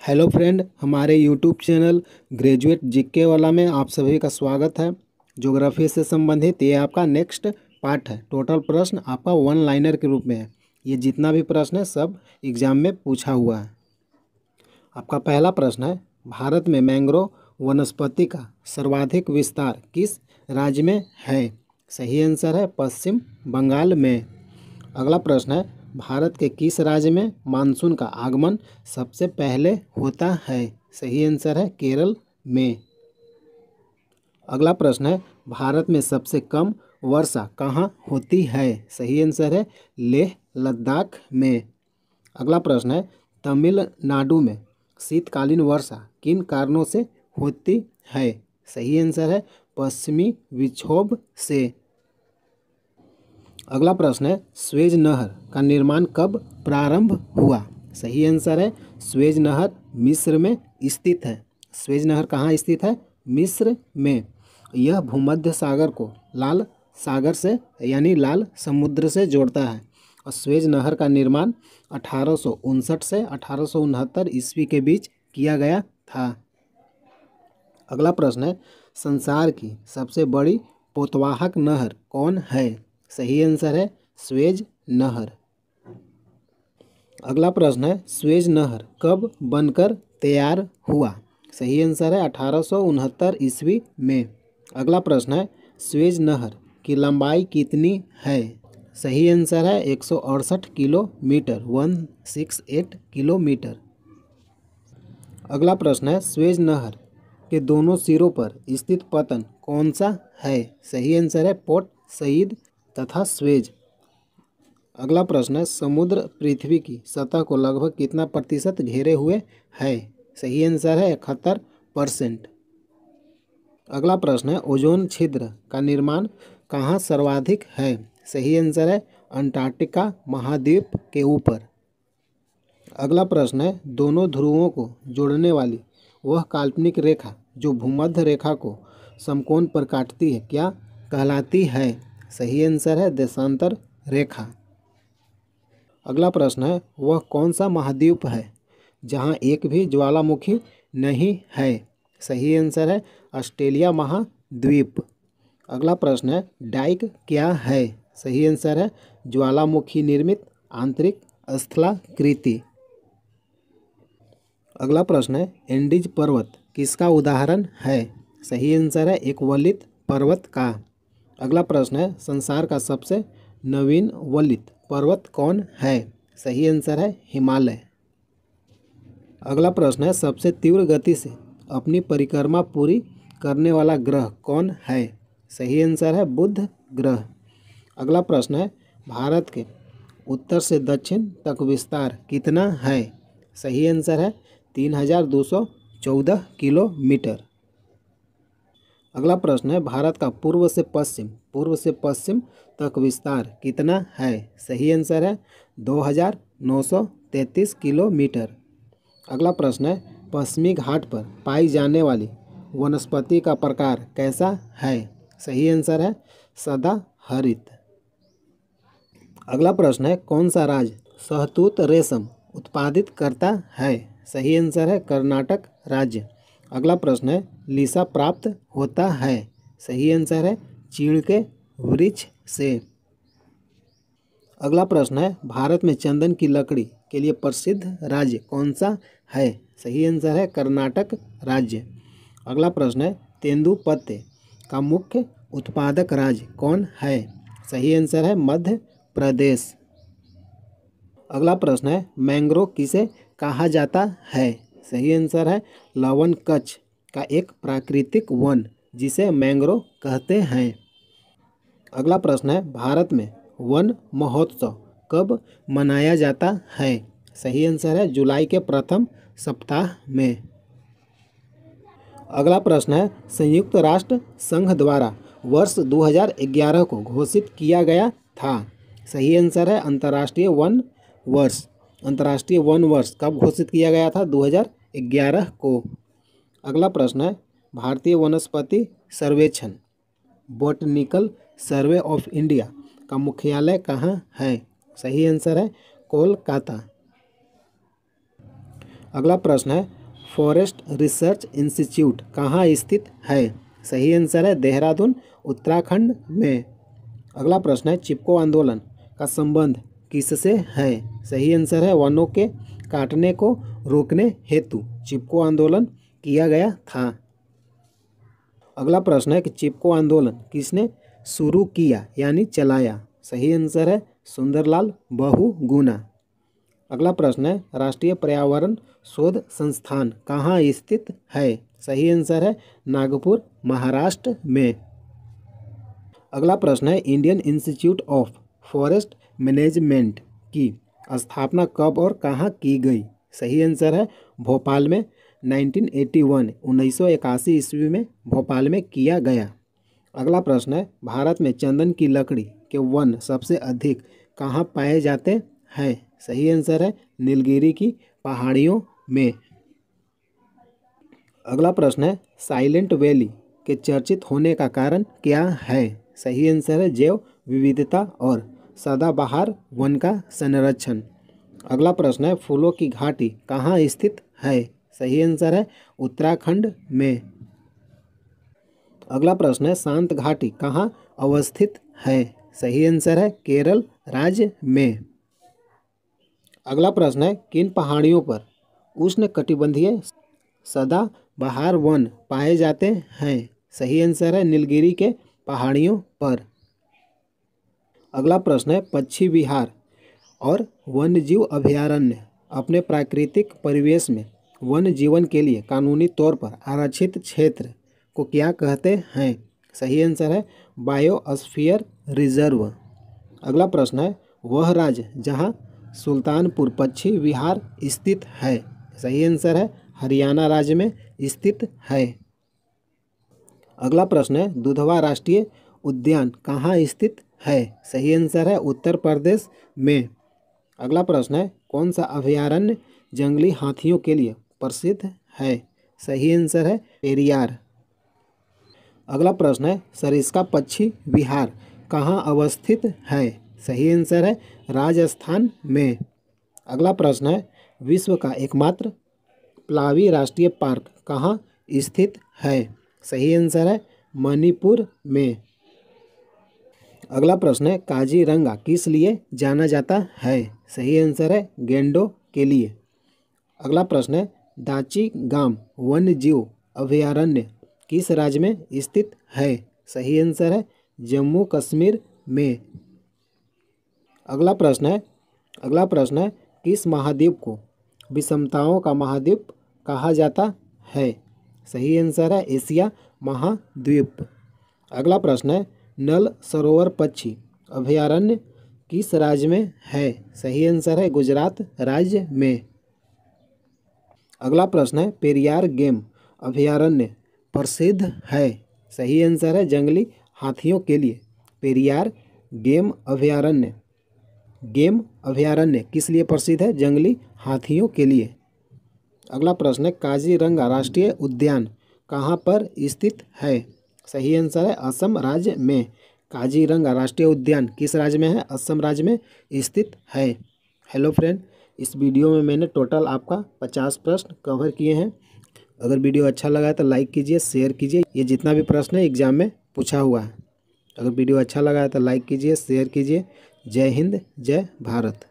Hello friend, हमारे YouTube channel graduate GK वाला में आप सभी का स्वागत है। ज्योग्राफी से संबंधित ये आपका नेक्स्ट पार्ट है। टोटल प्रश्न आपका वन लाइनर के रूप में है। ये जितना भी प्रश्न है सब एग्जाम में पूछा हुआ है। आपका पहला प्रश्न है, भारत में मैंग्रोव वनस्पति का सर्वाधिक विस्तार किस राज्य में है? सही आंसर है पश्चिम बंगाल में। अगला प्रश्न है, भारत के किस राज्य में मानसून का आगमन सबसे पहले होता है? सही आंसर है केरल में। अगला प्रश्न है, भारत में सबसे कम वर्षा कहाँ होती है? सही आंसर है लेह लद्दाख में। अगला प्रश्न है, तमिलनाडु में शीतकालीन वर्षा किन कारणों से होती है? सही आंसर है पश्चिमी विक्षोभ से। अगला प्रश्न है, स्वेज नहर का निर्माण कब प्रारंभ हुआ? सही आंसर है स्वेज नहर मिस्र में स्थित है। स्वेज नहर कहाँ स्थित है? मिस्र में। यह भूमध्य सागर को लाल सागर से यानी लाल समुद्र से जोड़ता है। और स्वेज नहर का निर्माण 1859 से 1869 ईस्वी के बीच किया गया था। अगला प्रश्न है, संसार की सबसे बड़ी पोतवाहक नहर कौन है? सही आंसर है स्वेज नहर। अगला प्रश्न है, स्वेज नहर कब बनकर तैयार हुआ? सही आंसर है 1869 ईस्वी में। अगला प्रश्न है, स्वेज नहर की लंबाई कितनी है? सही आंसर है 168 किलोमीटर, 168 किलोमीटर। अगला प्रश्न है, स्वेज नहर के दोनों सिरों पर स्थित पतन कौन सा है? सही आंसर है पोर्ट सईद तथा स्वेज। अगला प्रश्न है, समुद्र पृथ्वी की सतह को लगभग कितना प्रतिशत घेरे हुए है? सही आंसर है 71%। अगला प्रश्न है, ओजोन छिद्र का निर्माण कहाँ सर्वाधिक है? सही आंसर है अंटार्कटिका महाद्वीप के ऊपर। अगला प्रश्न है, दोनों ध्रुवों को जोड़ने वाली वह काल्पनिक रेखा जो भूमध्य रेखा को समकोण पर काटती है क्या कहलाती है? सही आंसर है देशांतर रेखा। अगला प्रश्न है, वह कौन सा महाद्वीप है जहाँ एक भी ज्वालामुखी नहीं है? सही आंसर है ऑस्ट्रेलिया महाद्वीप। अगला प्रश्न है, डाइक क्या है? सही आंसर है ज्वालामुखी निर्मित आंतरिक स्थलाकृति। अगला प्रश्न है, एंडीज पर्वत किसका उदाहरण है? सही आंसर है एक वलित पर्वत का। अगला प्रश्न है, संसार का सबसे नवीन वलित पर्वत कौन है? सही आंसर है हिमालय। अगला प्रश्न है, सबसे तीव्र गति से अपनी परिक्रमा पूरी करने वाला ग्रह कौन है? सही आंसर है बुध ग्रह। अगला प्रश्न है, भारत के उत्तर से दक्षिण तक विस्तार कितना है? सही आंसर है 3214 किलोमीटर। अगला प्रश्न है, भारत का पूर्व से पश्चिम तक विस्तार कितना है? सही आंसर है 2933 किलोमीटर। अगला प्रश्न है, पश्चिमी घाट पर पाई जाने वाली वनस्पति का प्रकार कैसा है? सही आंसर है सदाहरित। अगला प्रश्न है, कौन सा राज्य शहतूत रेशम उत्पादित करता है? सही आंसर है कर्नाटक राज्य। अगला प्रश्न है, लिसा प्राप्त होता है? सही आंसर है चीड़ के वृक्ष से। अगला प्रश्न है, भारत में चंदन की लकड़ी के लिए प्रसिद्ध राज्य कौन सा है? सही आंसर है कर्नाटक राज्य। अगला प्रश्न है, तेंदुपत्ते का मुख्य उत्पादक राज्य कौन है? सही आंसर है मध्य प्रदेश। अगला प्रश्न है, मैंग्रोव किसे कहा जाता है? सही आंसर है लवण कच्छ का एक प्राकृतिक वन जिसे मैंग्रोव कहते हैं। अगला प्रश्न है, भारत में वन महोत्सव कब मनाया जाता है? सही आंसर है जुलाई के प्रथम सप्ताह में। अगला प्रश्न है, संयुक्त राष्ट्र संघ द्वारा वर्ष 2011 को घोषित किया गया था? सही आंसर है अंतर्राष्ट्रीय वन वर्ष। अंतर्राष्ट्रीय वन वर्ष कब घोषित किया गया था? 2011 को। अगला प्रश्न है, भारतीय वनस्पति सर्वेक्षण बॉटनिकल सर्वे ऑफ इंडिया का मुख्यालय कहाँ है? सही आंसर है कोलकाता। अगला प्रश्न है फॉरेस्ट रिसर्च इंस्टीट्यूट कहाँ स्थित है? सही आंसर है देहरादून, उत्तराखंड में। अगला प्रश्न है चिपको आंदोलन का संबंध किससे है? सही आंसर है वनों के काटने को रोकने हेतु चिपको आंदोलन किया गया था। अगला प्रश्न है कि चिपको आंदोलन किसने शुरू किया यानी चलाया? सही आंसर है सुंदरलाल बहुगुणा। अगला प्रश्न है राष्ट्रीय पर्यावरण शोध संस्थान कहाँ स्थित है? सही आंसर है नागपुर, महाराष्ट्र में। अगला प्रश्न है Indian institute of forest management की स्थापना कब और कहाँ की गई? सही आंसर है भोपाल में 1981 ईस्वी में भोपाल में किया गया। अगला प्रश्न है भारत में चंदन की लकड़ी के वन सबसे अधिक कहाँ पाए जाते हैं? सही आंसर है नीलगिरी की पहाड़ियों में। अगला प्रश्न है साइलेंट वैली के चर्चित होने का कारण क्या है? सही आंसर है जैव विविधता और सदाबहार वन का संरक्षण। अगला प्रश्न है फूलों की घाटी कहाँ स्थित है? सही आंसर है उत्तराखंड में। अगला प्रश्न है शांत घाटी कहाँ अवस्थित है? सही आंसर है केरल राज्य में। अगला प्रश्न है किन पहाड़ियों पर उष्णकटिबंधीय सदाबहार वन पाए जाते हैं? सही आंसर है नीलगिरी के पहाड़ियों पर। अगला प्रश्न है पक्षी विहार और वन्यजीव अभयारण्य अपने प्राकृतिक परिवेश में वन्य जीवन के लिए कानूनी तौर पर आरक्षित क्षेत्र को क्या कहते हैं? सही आंसर है बायोस्फीयर रिजर्व। अगला प्रश्न है वह राज्य जहां सुल्तानपुर पक्षी विहार स्थित है? सही आंसर है हरियाणा राज्य में स्थित है। अगला प्रश्न है दुधवा राष्ट्रीय उद्यान कहाँ स्थित है? सही आंसर है उत्तर प्रदेश में। अगला प्रश्न है कौन सा अभयारण्य जंगली हाथियों के लिए प्रसिद्ध है? सही आंसर है पेरियार। अगला प्रश्न है सरिस्का पक्षी विहार कहाँ अवस्थित है? सही आंसर है राजस्थान में। अगला प्रश्न है विश्व का एकमात्र प्लावी राष्ट्रीय पार्क कहाँ स्थित है? सही आंसर है मणिपुर में। अगला प्रश्न है काजीरंगा किस लिए जाना जाता है? सही आंसर है गेंडों के लिए। अगला प्रश्न है दाची गाम वन्य जीव अभयारण्य किस राज्य में स्थित है? सही आंसर है जम्मू कश्मीर में। अगला प्रश्न है किस महाद्वीप को विषमताओं का महाद्वीप कहा जाता है? सही आंसर है एशिया महाद्वीप। अगला प्रश्न है नल सरोवर पक्षी अभयारण्य किस राज्य में है? सही आंसर है गुजरात राज्य में। अगला प्रश्न है पेरियार गेम अभयारण्य प्रसिद्ध है? सही आंसर है जंगली हाथियों के लिए। पेरियार गेम अभयारण्य किस लिए प्रसिद्ध है? जंगली हाथियों के लिए। अगला प्रश्न है काजीरंगा राष्ट्रीय उद्यान कहाँ पर स्थित है? सही आंसर है असम राज्य में। काजीरंगा राष्ट्रीय उद्यान किस राज्य में है? असम राज्य में स्थित है। हेलो फ्रेंड, इस वीडियो में मैंने टोटल आपका 50 प्रश्न कवर किए हैं। अगर वीडियो अच्छा लगा है तो लाइक कीजिए, शेयर कीजिए। ये जितना भी प्रश्न है एग्जाम में पूछा हुआ है। अगर वीडियो अच्छा लगा है तो लाइक कीजिए, शेयर कीजिए। जय हिंद, जय भारत।